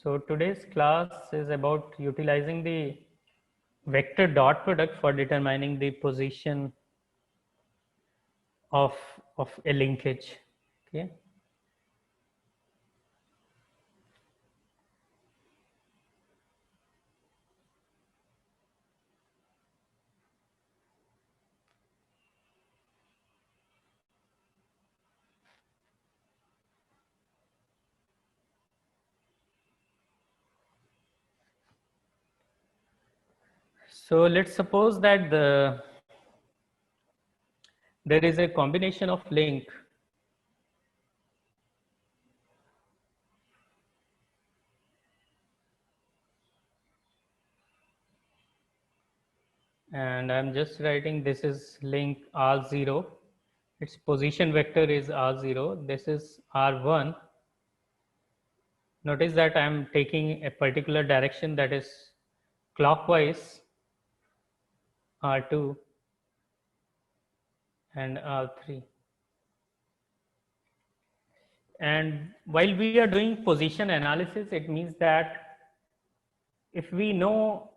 So today's class is about utilizing the vector dot product for determining the position of a linkage. Okay. So let's suppose that there is a combination of link and I'm just writing this is link R0. Its position vector is R0. This is R1. Notice that I'm taking a particular direction, that is clockwise, R2 and R3. And while we are doing position analysis, it means that if we know,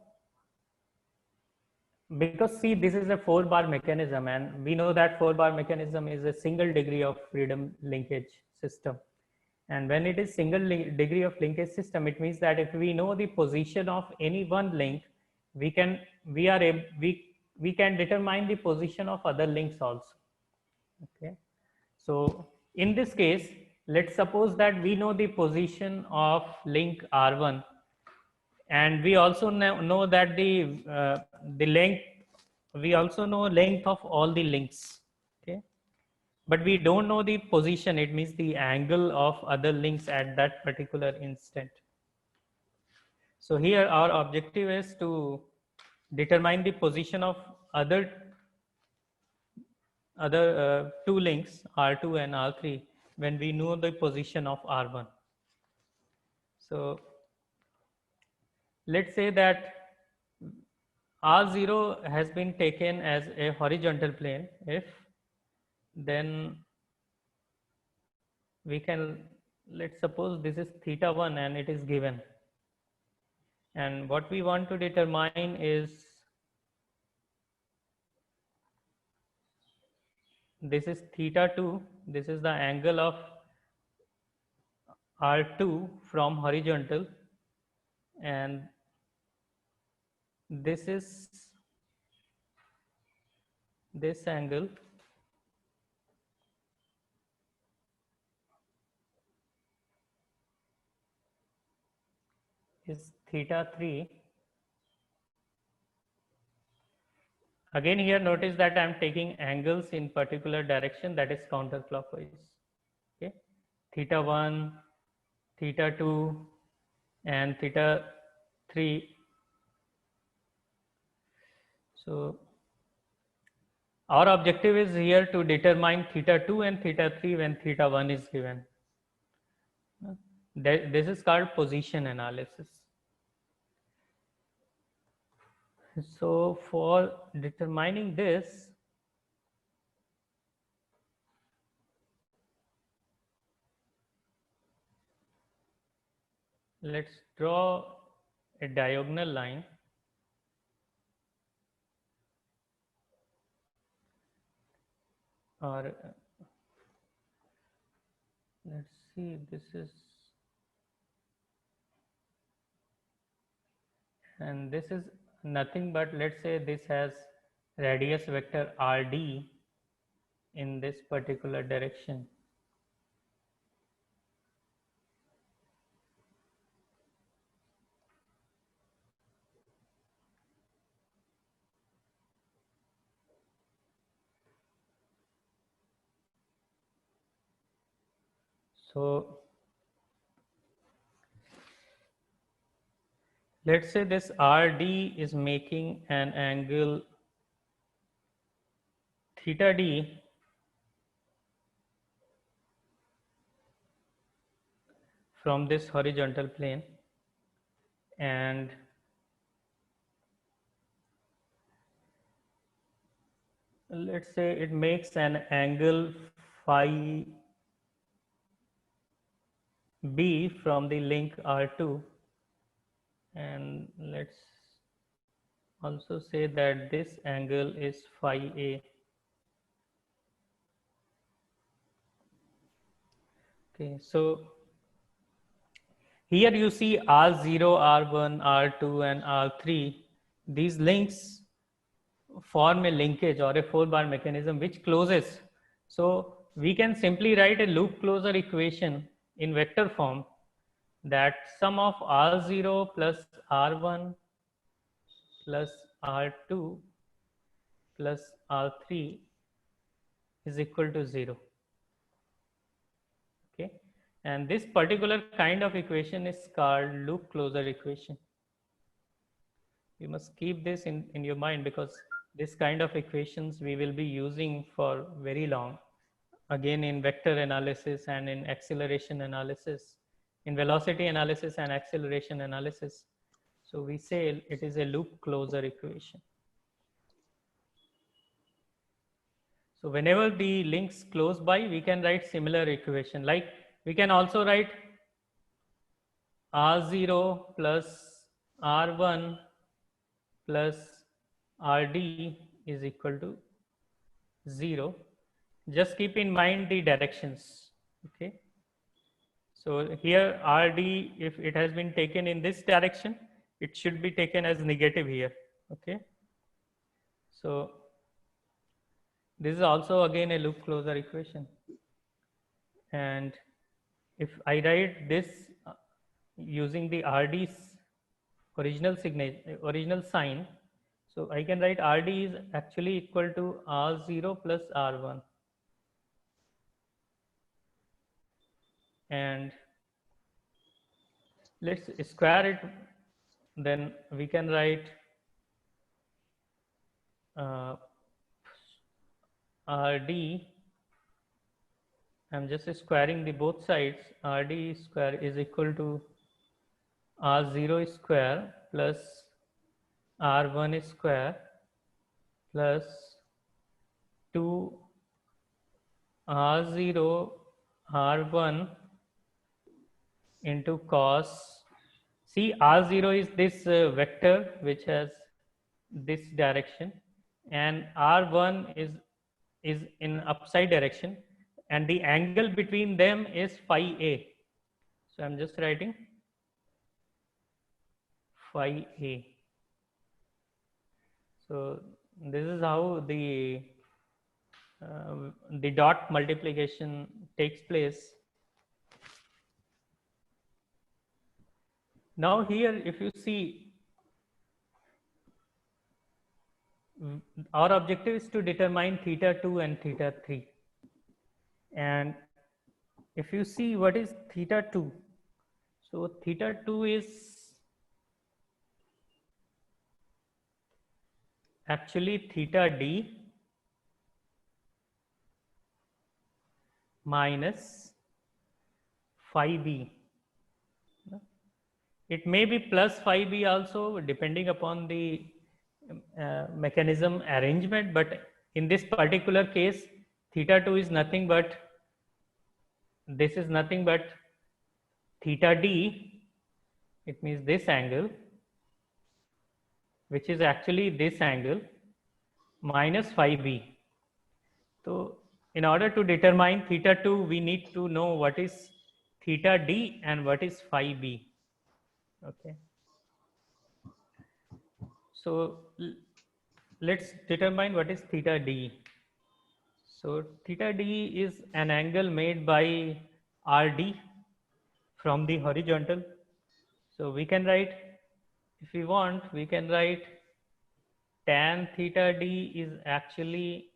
because see, this is a 4-bar mechanism, and we know that 4-bar mechanism is a single degree of freedom linkage system. And when it is single degree of linkage system, it means that if we know the position of any one link, we can determine the position of other links also. Okay. So in this case, let's suppose that we know the position of link R1, and we also know that the length, we also know length of all the links. Okay. But we don't know the position, it means the angle of other links at that particular instant. So here our objective is to determine the position of other two links, R2 and R3, when we know the position of R1. So let's say that R0 has been taken as a horizontal plane. If then we can, let's suppose this is theta1 and it is given. And what we want to determine is, this is theta2, this is the angle of R2 from horizontal, and this is this angle is theta3. Again here notice that I am taking angles in particular direction, that is counterclockwise. Okay. Theta1, theta2 and theta3. So our objective is here to determine theta2 and theta3 when theta1 is given. This is called position analysis. So for determining this, let's draw a diagonal line. Or let's see, this is, and this is nothing but, let's say this has radius vector RD in this particular direction. So let's say this RD is making an angle theta D from this horizontal plane, and let's say it makes an angle phi B from the link R2, and let's also say that this angle is phi A. Okay, so here you see R0, R1, R2 and R3. These links form a linkage or a 4-bar mechanism which closes. So we can simply write a loop closure equation in vector form, that sum of R0 plus R1 plus R2 plus R3 is equal to 0. Okay, and this particular kind of equation is called loop closure equation. You must keep this in your mind, because this kind of equations we will be using for very long, again in vector analysis and in acceleration analysis, in velocity analysis and acceleration analysis. So we say it is a loop closure equation. So whenever the links close by, we can write similar equation. Like we can also write R0 plus R1 plus RD is equal to 0. Just keep in mind the directions. Okay. So here RD, if it has been taken in this direction, it should be taken as negative here. Okay. So this is also again a loop closure equation. And if I write this using the RD's original sign, so I can write RD is actually equal to R0 plus R1. And let's square it, then we can write RD, I'm just squaring the both sides, RD square is equal to R0 square plus R1 square plus 2 R0 R1 into cos. See, R0 is this vector which has this direction, and R1 is in upside direction, and the angle between them is phi A. So I'm just writing phi A. So this is how the dot multiplication takes place. Now here, if you see, our objective is to determine theta 2 and theta 3. And if you see what is theta 2, so theta 2 is actually theta d minus phi b. It may be plus phi b also, depending upon the mechanism arrangement, but in this particular case, theta 2 is nothing but, this is nothing but theta d, it means this angle, which is actually this angle, minus phi b. So in order to determine theta 2, we need to know what is theta d and what is phi b. Okay. So let's determine what is theta d. So theta d is an angle made by RD from the horizontal. So we can write, if we want, we can write tan theta d is actually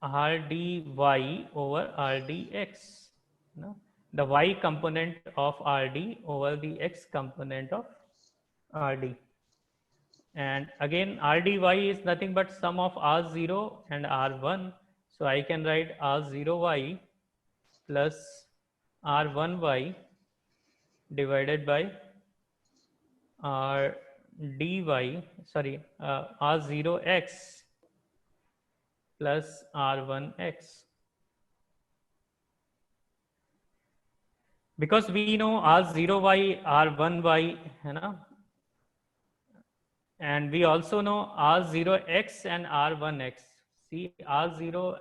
RDY over RDX. No? The y component of RD over the x component of RD. And again, RDY is nothing but sum of R0 and R1. So I can write R0Y plus R1Y divided by R0X plus R1X. because we know R0y, R1y, है ना, and we also know R0x and R1x. See R0,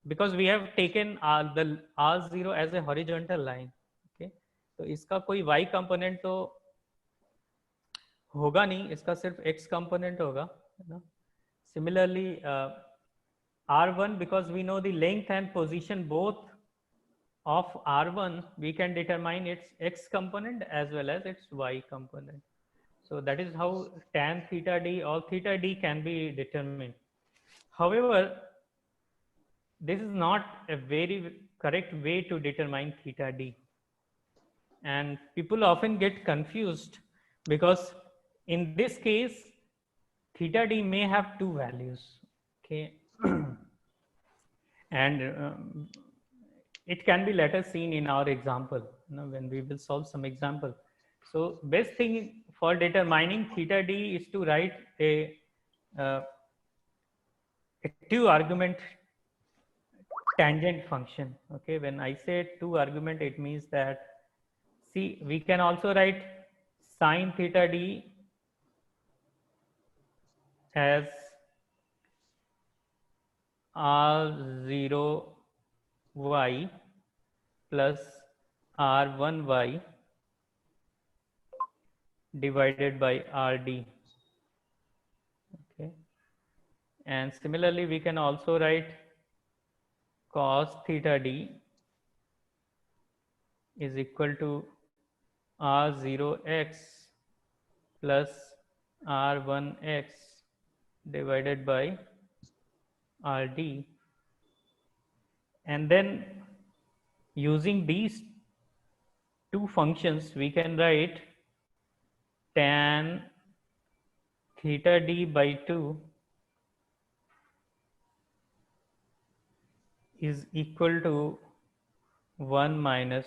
because we have taken the R0 as a horizontal line. Okay, तो इसका कोई y component तो होगा नहीं, इसका सिर्फ x component होगा, है ना. Similarly, R1, because we know the length and position both of R1, we can determine its x component as well as its y component. So that is how tan theta d or theta d can be determined. However, this is not a very correct way to determine theta d. And people often get confused because in this case, theta d may have two values. Okay. And it can be later seen in our example, you know, when we will solve some example. So best thing for determining theta d is to write a two argument tangent function. Okay, when I say two argument, it means that, see, we can also write sine theta d as R0y plus R1y divided by RD. Okay, and similarly we can also write cos theta d is equal to R0x plus R1x divided by RD, and then using these two functions we can write tan theta d by 2 is equal to 1 minus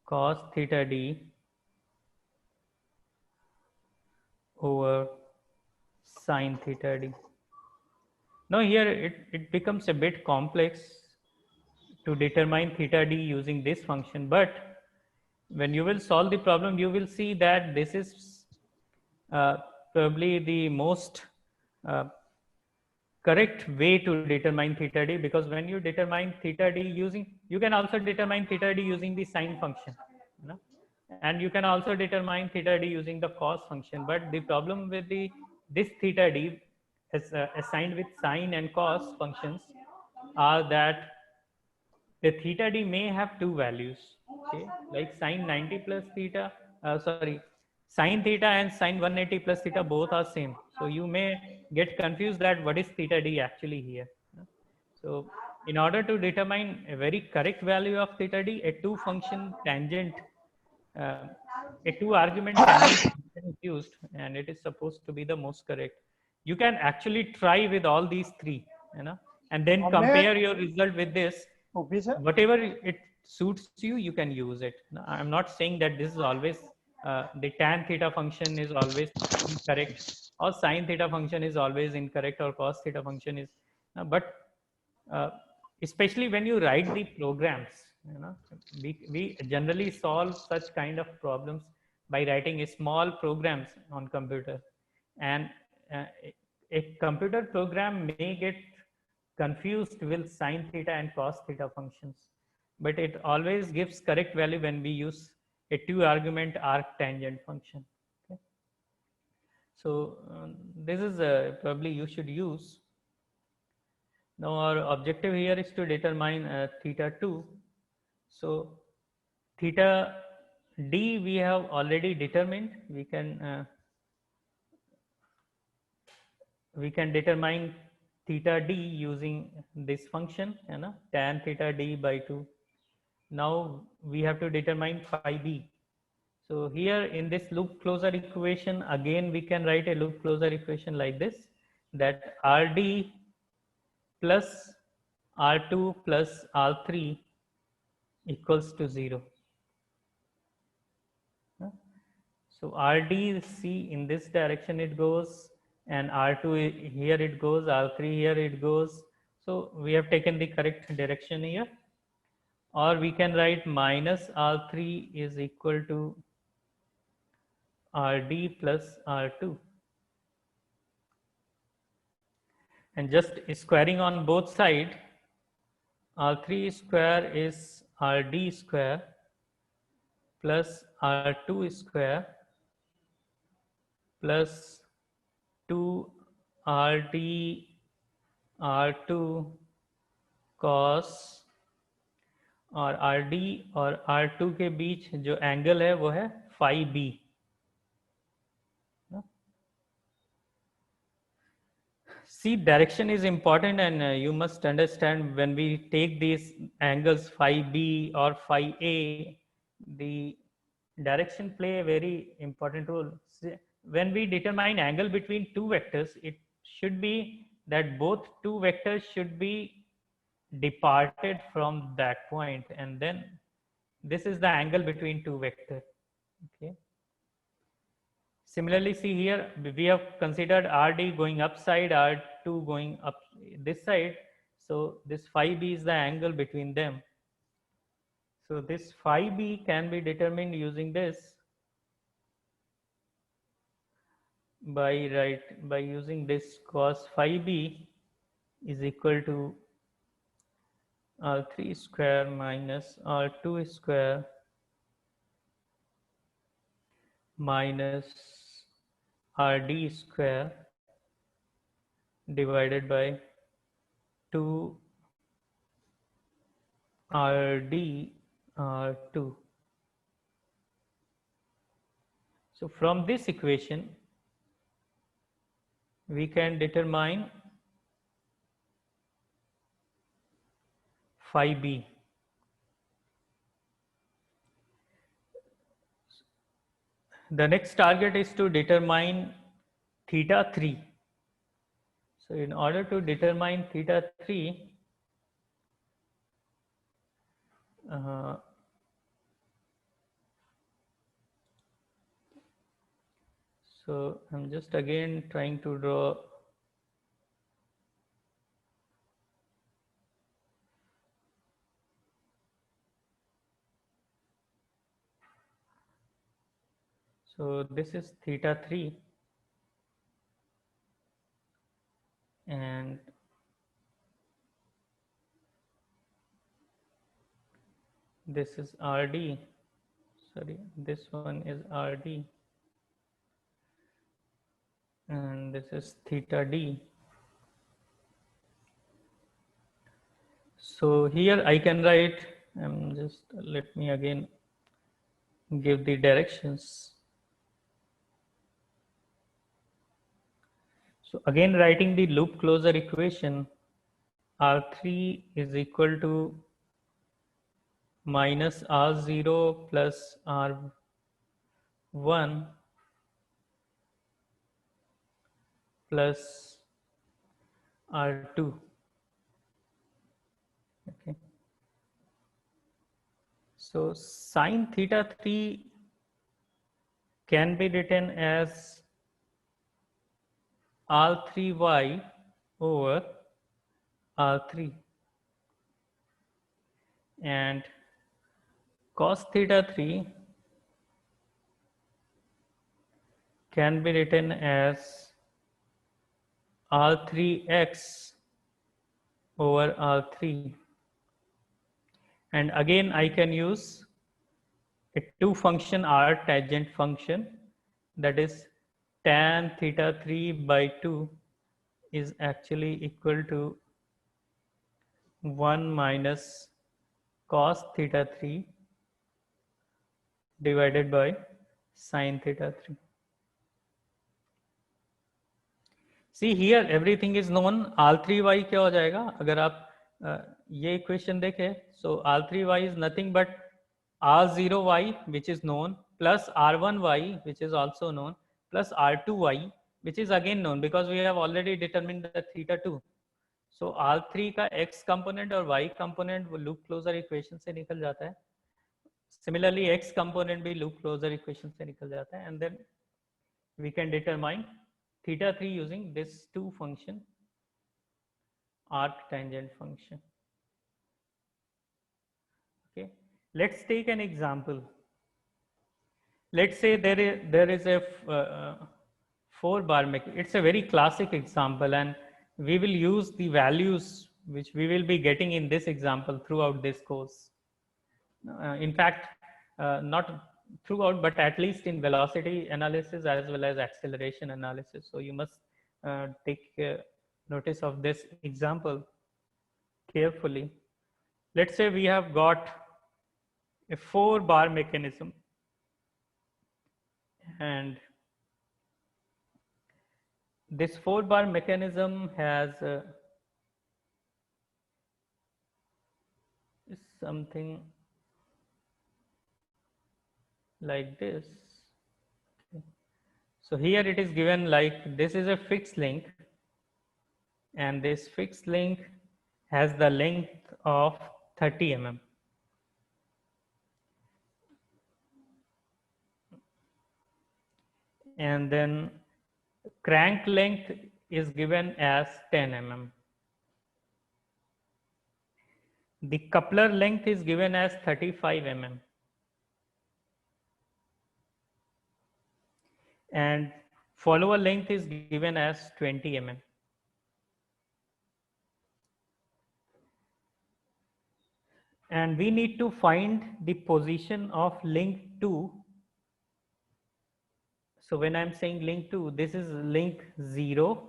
cos theta d over sin theta d. Now here it becomes a bit complex to determine theta d using this function, but when you will solve the problem, you will see that this is probably the most correct way to determine theta d, because when you determine theta d using, you can also determine theta d using the sine function, you know? And you can also determine theta d using the cos function. But the problem with this theta d is assigned with sine and cos functions are that the theta d may have two values. Okay, like sine 90 plus theta, sine theta and sine 180 plus theta both are same. So you may get confused that what is theta d actually here. So in order to determine a very correct value of theta d, a two function tangent, a two argument tangent function is used, and it is supposed to be the most correct. You can actually try with all these three, you know, and then compare your result with this. Whatever it suits you, you can use it. Now, I'm not saying that this is always the tan theta function is always incorrect, or sine theta function is always incorrect, or cos theta function is, but especially when you write the programs, you know, we generally solve such kind of problems by writing small programs on computer, and a computer program may get confused with sine theta and cos theta functions, but it always gives correct value when we use a two argument arctangent function. Okay. So this is probably you should use. Now our objective here is to determine theta 2. So theta d we have already determined. We can determine theta d using this function, you know, tan theta d by 2. Now we have to determine phi b. So here in this loop closure equation, again we can write a loop closure equation like this, that Rd plus R2 plus R3 equals to 0. So Rd, see, in this direction it goes, and R2 here it goes, R3 here it goes. So we have taken the correct direction here. or we can write minus R3 is equal to RD plus R2, and just squaring on both sides, R3 square is RD square plus R2 square plus 2 RD R2 cos, और RD और R2 के बीच जो angle है वो है phi b. See, direction is important, and you must understand when we take these angles phi b or phi a, the direction play a very important role. When we determine angle between two vectors, it should be that both two vectors should be departed from that point, and then this is the angle between two vectors. Okay. Similarly, see here, we have considered RD going upside, R2 going up this side. So this phi b is the angle between them. So this phi b can be determined using this by using this cos phi b is equal to R3 square minus R2 square minus RD square divided by 2 RD R2. So from this equation, we can determine phi b. The next target is to determine theta 3. So in order to determine theta 3, so I'm just again trying to draw so this is theta 3, and this is RD, sorry, this one is RD, and this is theta D. So here I can write, just let me again give the directions. So again, writing the loop closure equation, R3 is equal to minus R0 plus R1 plus R2. Okay. So sine theta 3 can be written as R3y over R3, and cos theta 3 can be written as R3x over R3, and again I can use a two function R tangent function, that is tan theta 3 by 2 is actually equal to 1 minus cos theta 3 divided by sin theta 3. See here everything is known. R3y क्या हो जाएगा अगर आप ये equation देखें, so R3y is nothing but R0y which is known plus R1y which is also known plus R2y which is again known because we have already determined the theta 2. So R3 का x component और y component वो loop closure equation से निकल जाता है. Similarly x component भी loop closure equation से निकल जाता है, and then we can determine theta 3 using this two function arc tangent function. Let's take an example. Let's say there is a 4-bar mechanic. It's a very classic example, and we will use the values which we will be getting in this example throughout this course. In fact, not throughout, but at least in velocity analysis as well as acceleration analysis. So you must take notice of this example carefully. Let's say we have got a 4-bar mechanism, and this 4-bar mechanism has something like this. Okay. So here it is given like this is a fixed link, and this fixed link has the length of 30 mm. And then crank length is given as 10 mm. The coupler length is given as 35 mm. And follower length is given as 20 mm. And we need to find the position of link 2. So when I'm saying link 2, this is link 0,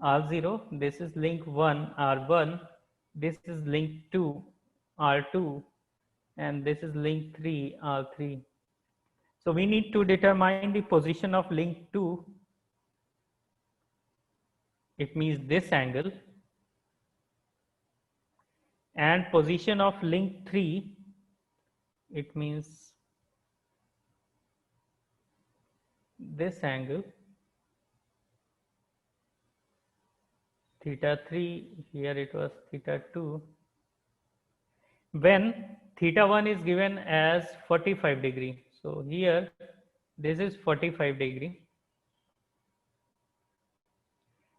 R0, this is link 1, R1, this is link 2, R2, and this is link 3, R3. So we need to determine the position of link 2. It means this angle. And position of link 3, it means this angle. Theta 3, here it was theta 2. When theta 1 is given as 45 degree. So here this is 45 degree.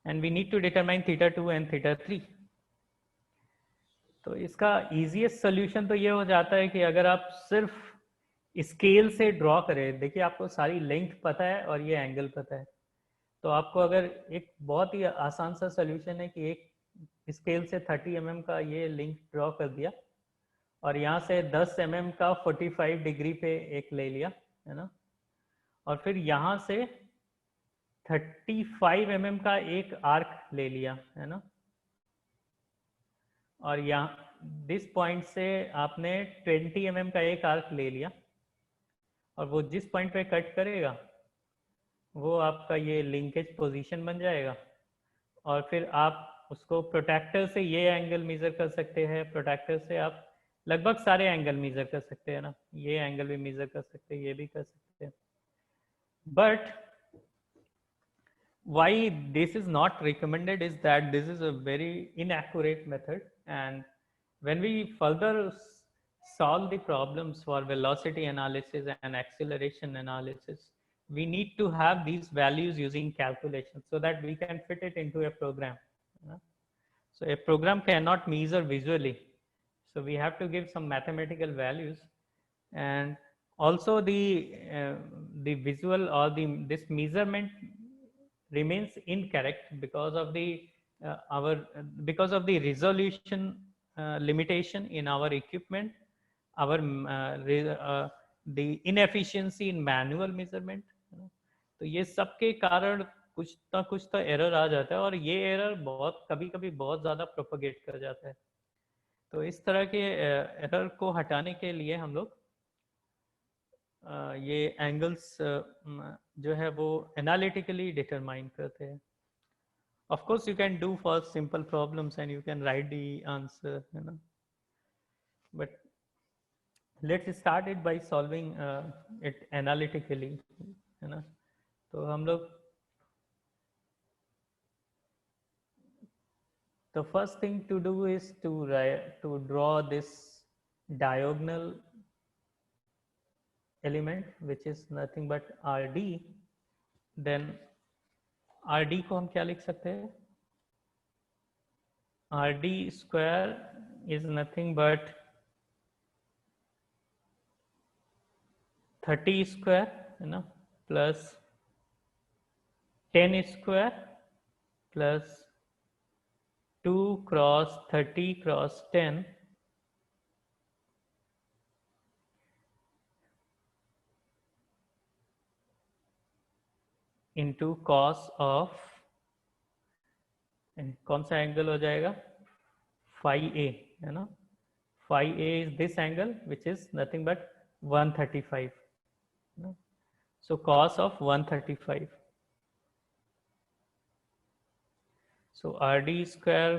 And we need to determine theta 2 and theta 3. तो इसका easiest solution तो ये हो जाता है कि अगर आप सिर्फ स्केल से ड्रॉ करें, देखिए आपको सारी लेंथ पता है और ये एंगल पता है, तो आपको अगर एक बहुत ही आसान सा सोल्यूशन है कि एक स्केल से 30 mm का ये लिंक ड्रॉ कर दिया और यहाँ से 10 mm का 45 डिग्री पे एक ले लिया, है ना, और फिर यहाँ से 35 mm का एक आर्क ले लिया, है ना, और यहाँ दिस पॉइंट से आपने 20 mm का एक आर्क ले लिया और वो जिस पॉइंट पे कट करेगा वो आपका ये लिंकेज पोजीशन बन जाएगा। और फिर आप उसको प्रोटेक्टर से ये एंगल मेजर कर सकते हैं, प्रोटेक्टर से आप लगभग सारे एंगल मेजर कर सकते हैं ना, ये एंगल भी मेजर कर सकते हैं, ये भी कर सकते हैं। But why this is not recommended is that this is a very inaccurate method, and when we further solve the problems for velocity analysis and acceleration analysis, we need to have these values using calculations so that we can fit it into a program. So a program cannot measure visually, so we have to give some mathematical values, and also the visual or this measurement remains incorrect because of the because of the resolution limitation in our equipment, our the inefficiency in manual measurement, तो ये सब के कारण कुछ ना कुछ तो error आ जाता है और ये एरर बहुत कभी कभी बहुत ज़्यादा प्रोपगेट कर जाता है। तो इस तरह के एरर को हटाने के लिए हम लोग ये एंगल्स जो है वो एनालिटिकली डिटरमाइन करते हैं। Of course you can do for simple problems and you can write the answer, है ना, but let's start it by solving it analytically, है ना। तो हम लोग the first thing to do is to draw this diagonal element which is nothing but RD. then RD को हम क्या लिख सकते हैं, RD square is nothing but 30 square है ना plus 10 square plus 2 cross 30 cross 10 into cos of, कौन सा एंगल हो जाएगा, फाई ए है ना, phi A is this angle which is nothing but 135, so cos of 135, so RD square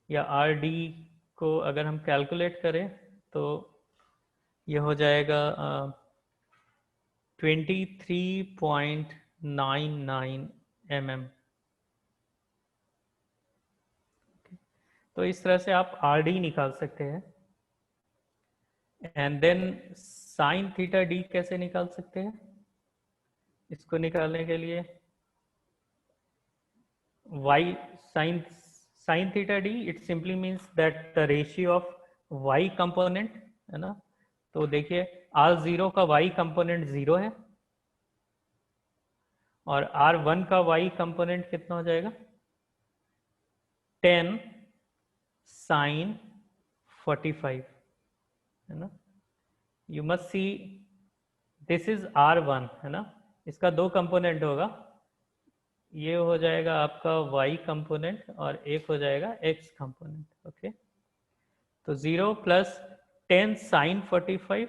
या RD को अगर हम कैलकुलेट करें तो ये हो जाएगा 23.99 mm। तो इस तरह से आप RD निकाल सकते हैं। And then sine theta D कैसे निकाल सकते हैं? इसको निकालने के लिए y sin theta d, it simply means that the ratio of y component है ना। तो देखिए R0 का y कंपोनेंट 0 है और R1 का y कंपोनेंट कितना हो जाएगा, 10 sin 45 है ना। You must see this is R1 है ना, इसका दो कंपोनेंट होगा, ये हो जाएगा आपका y कंपोनेंट और एक हो जाएगा x कंपोनेंट। ओके, तो 0 प्लस 10 साइन 45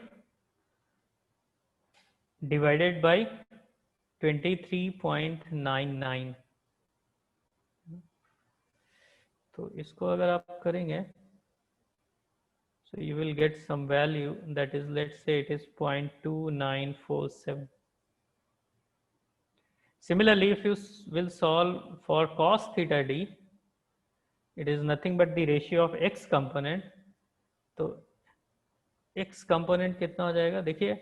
डिवाइडेड बाय 23.99, तो इसको अगर आप करेंगे so you will get some value that is, let's say it is 0.2947. Similarly, if you will solve for cos theta d, it is nothing but the ratio of x component, तो x component कितना हो जाएगा, देखिए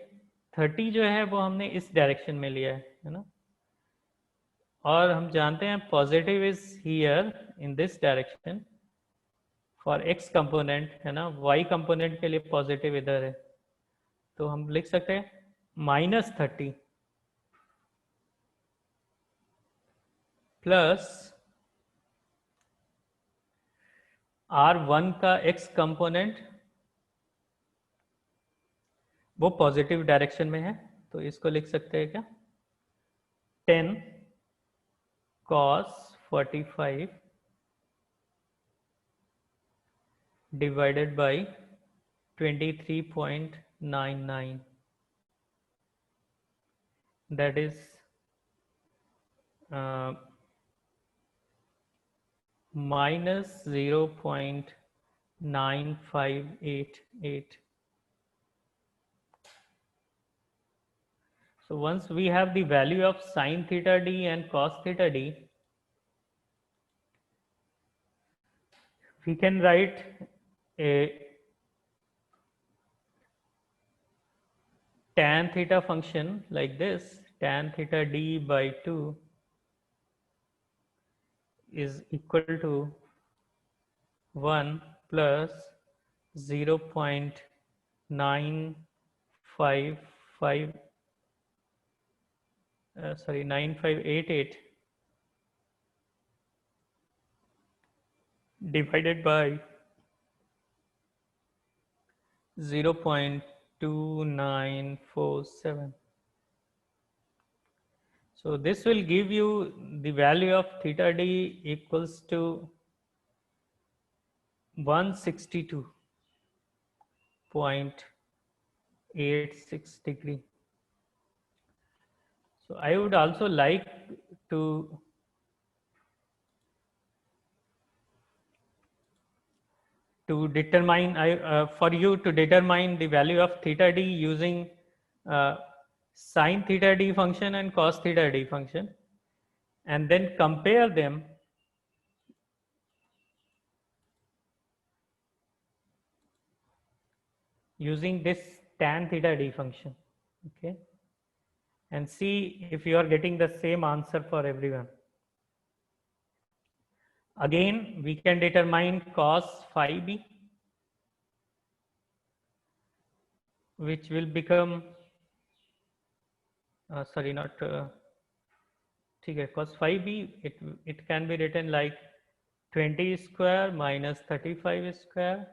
30 जो है वो हमने इस डायरेक्शन में लिया है ना, और हम जानते हैं positive is here in this direction for x component है ना, y कंपोनेंट के लिए पॉजिटिव इधर है, तो हम लिख सकते हैं -30 प्लस R1 का x कंपोनेंट वो पॉजिटिव डायरेक्शन में है, तो इसको लिख सकते हैं क्या, 10 cos 45 divided by 23.99, that is minus 0.9588. So once we have the value of sin theta d and cos theta d, we can write a tan theta function like this, tan theta d by 2 is equal to 1 plus 9588 divided by 0.2947. So this will give you the value of theta d equals to 162.86 degree. So I would also like to determine for you to determine the value of theta d using sin theta d function and cos theta d function, and then compare them using this tan theta d function, okay, and see if you are getting the same answer for everyone. Again, we can determine cos phi b, which will become sorry, not ठीक है, cos 5b, it can be written like 20 square minus 35 square,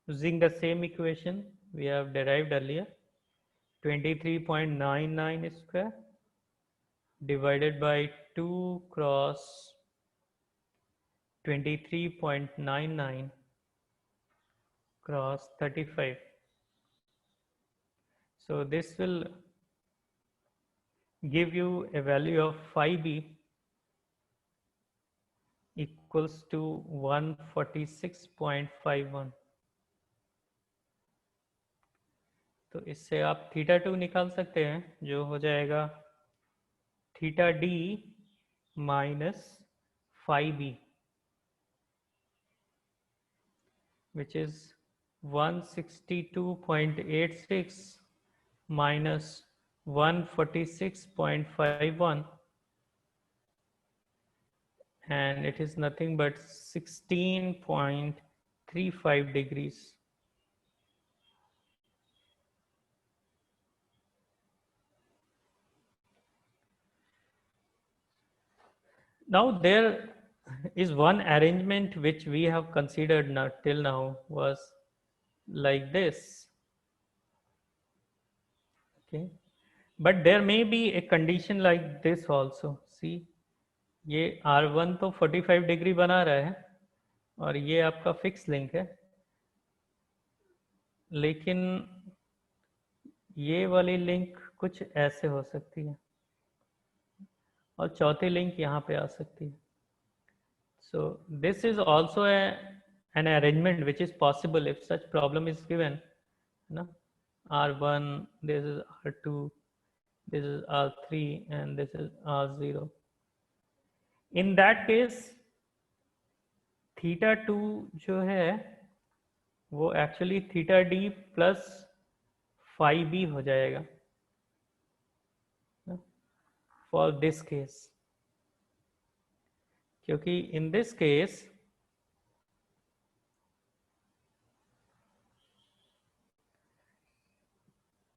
using the same equation we have derived earlier. 23.99 square divided by 2 cross 23.99 cross 35. So this will give you a value of 5b equals to 146.51. तो इससे आप theta 2 निकाल सकते हैं, जो हो जाएगा theta D minus 5b, which is 162.86 minus 146.51, and it is nothing but 16.35 degrees. Now there is one arrangement which we have considered till now was like this. Okay, but there may be a condition like this also. See, ये R1 तो 45 degree बना रहा है और ये आपका fix link है, लेकिन ये वाली लिंक कुछ ऐसे हो सकती है और चौथी लिंक यहाँ पे आ सकती है. So this is also an arrangement which is possible if such problem is given. No? R1, this is R2, this is R3, and this is R0. In that case, theta 2 जो है वो actually theta d plus phi b हो जाएगा for this case, क्योंकि in this case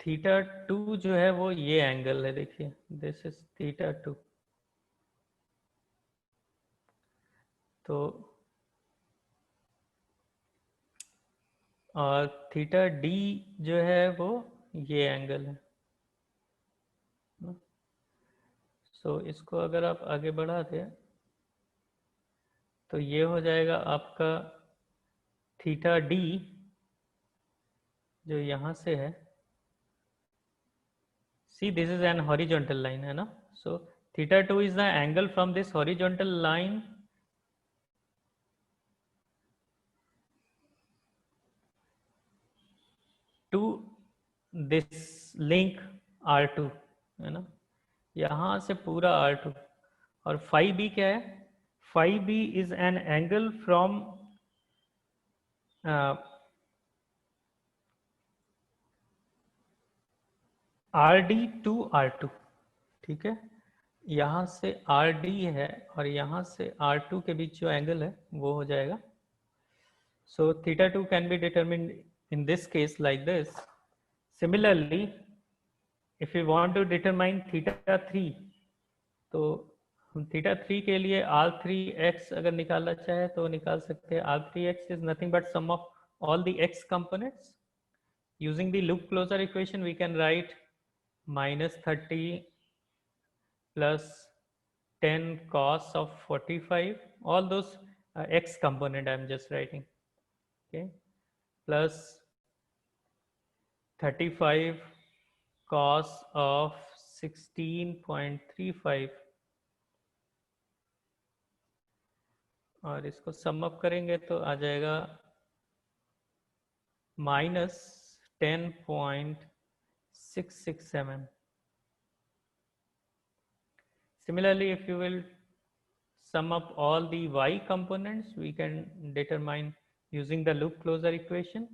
theta 2 जो है वो ये एंगल है, देखिए दिस इज थीटा 2, तो और थीटा डी जो है वो ये एंगल है. सो इसको अगर आप आगे बढ़ा दें तो ये हो जाएगा आपका थीटा डी जो यहाँ से है. See, this is an horizontal line, है ना? So theta 2 is the angle from this horizontal line to this link R2, है ना? यहाँ से पूरा R2, और phi b क्या है? Phi b is an angle from RD to R2, ठीक है? यहाँ से RD है और यहाँ से R2 के बीच जो एंगल है वो हो जाएगा. So theta 2 can be determined in this case like this. Similarly, if you want to determine theta 3, तो हम theta 3 के लिए R3x अगर निकालना चाहे तो निकाल सकते हैं. R3x is nothing but sum of all the x components. Using the loop closure equation, we can write minus 30 plus 10 cos of 45, all those x component I'm just writing, okay, plus 35 cos of 16.35, और इसको sum up करेंगे तो आ जाएगा minus 10.667. Similarly, if you will sum up all the y components, we can determine using the loop closure equation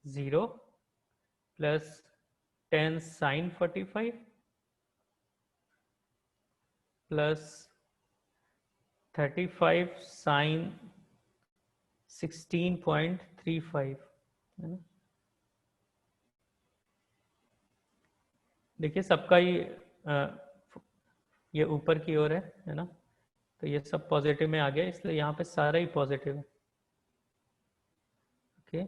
0 plus 10 sine 45 plus 35 sine 16.35. देखिए सबका ही ये ऊपर की ओर है ना, तो ये सब पॉजिटिव में आ गया, इसलिए यहाँ पे सारा ही पॉजिटिव है। ओके,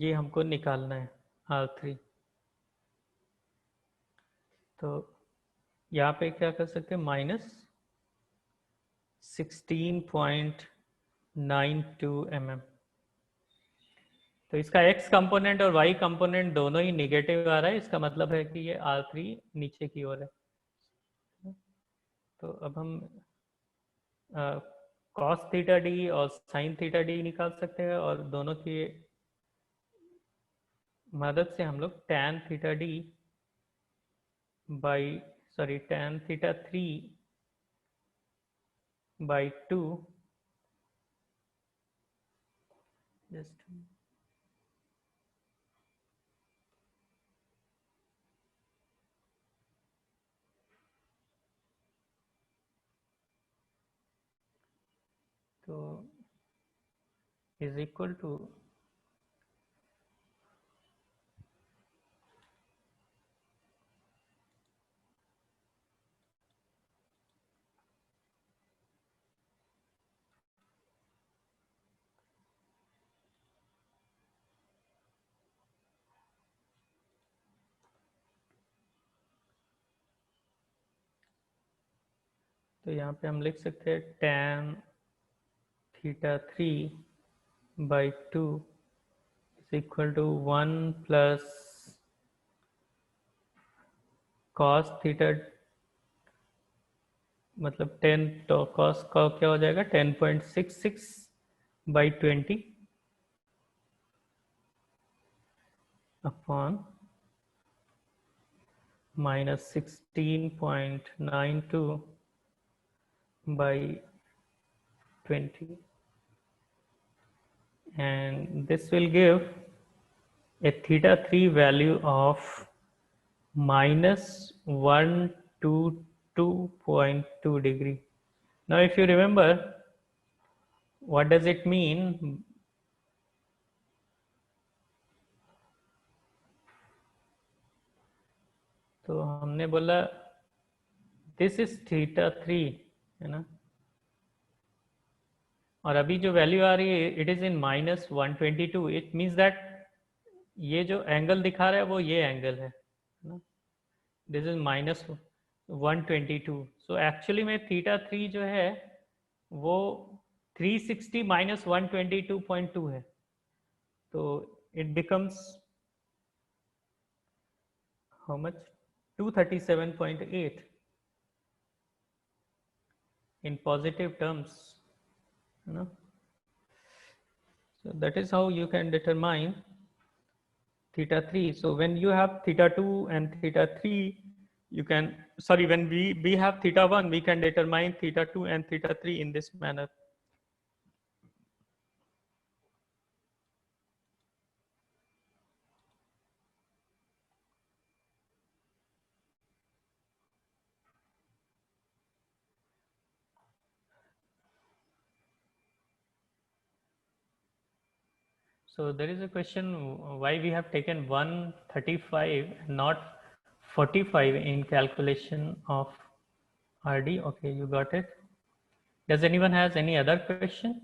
ये हमको निकालना है R3। तो यहाँ पे क्या कर सकते हैं, -16.92 mm। तो इसका x कंपोनेंट और y कंपोनेंट दोनों ही निगेटिव आ रहा है, इसका मतलब है कि ये R3 नीचे की ओर है। तो अब हम cos थीटा डी और sin थीटा डी निकाल सकते हैं, और दोनों की मदद से हम लोग tan theta D by tan theta 3/2 just तो इज इक्वल टू तो यहाँ पे हम लिख सकते हैं tan theta 3/2 is equal to 1 plus cos theta, मतलब 10, तो cos का क्या हो जाएगा 10.66/20 upon -16.92/20, and this will give a theta 3 value of -122.2 degree. Now if you remember, what does it mean? तो हमने बोला दिस इज थीटा 3, है ना, और अभी जो वैल्यू आ रही है it is in -122। It means that ये जो एंगल दिखा रहा है वो ये एंगल है ना, दिस इज -122। सो एक्चुअली में थीटा 3 जो है वो 360 -122.2 है, तो it becomes how much, 237.8 in positive terms, you know. So that is how you can determine theta 3. So when you have theta 2 and theta 3, you can, sorry, when we have theta 1, we can determine theta 2 and theta 3 in this manner. So there is a question why we have taken 135 and not 45 in calculation of RD. Okay, you got it. Does anyone has any other question?